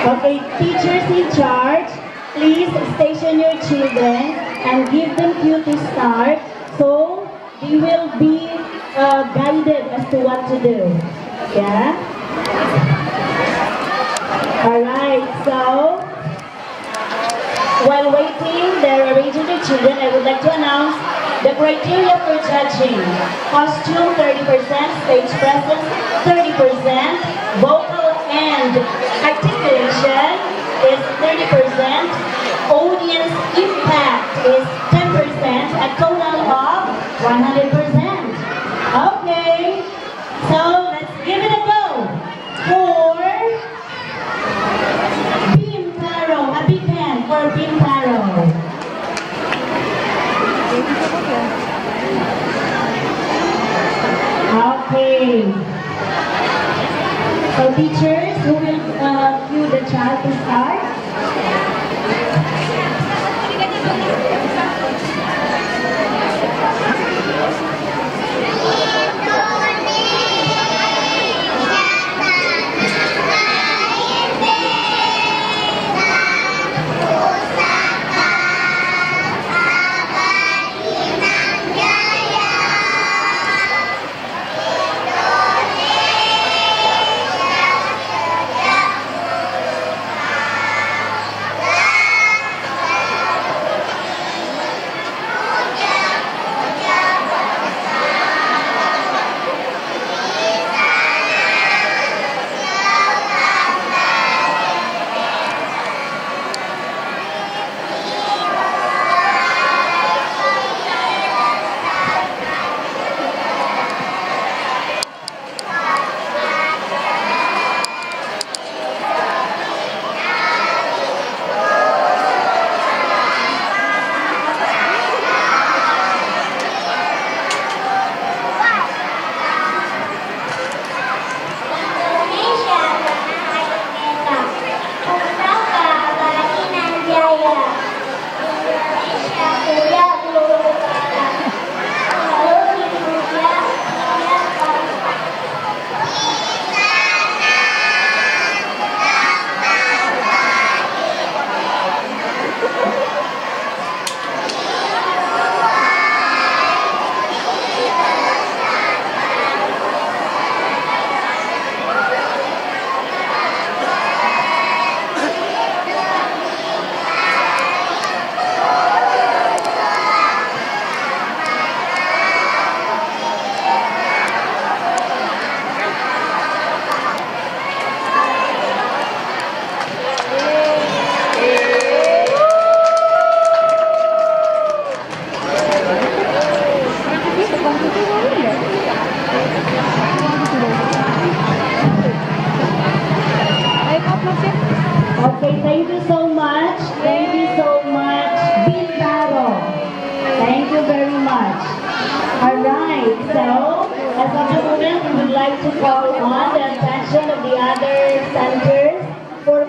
Okay, teachers in charge, please station your children and give them cue to start so they will be guided as to what to do. Yeah? Alright, so while waiting, they're arranging the children, I would like to announce the criteria for judging. Costume 30%, stage presence 30%, vocal and articulation is 30%, audience impact is 10%, a total of 100%. Okay, so let's give it a go for Beam Taro. A big hand for Beam Taro. Okay. So teachers, who will cue the child to start? Okay, thank you so much. Thank you so much, Bintaro. Thank you very much. Alright, so as of the moment, we would like to call on the attention of the other centers for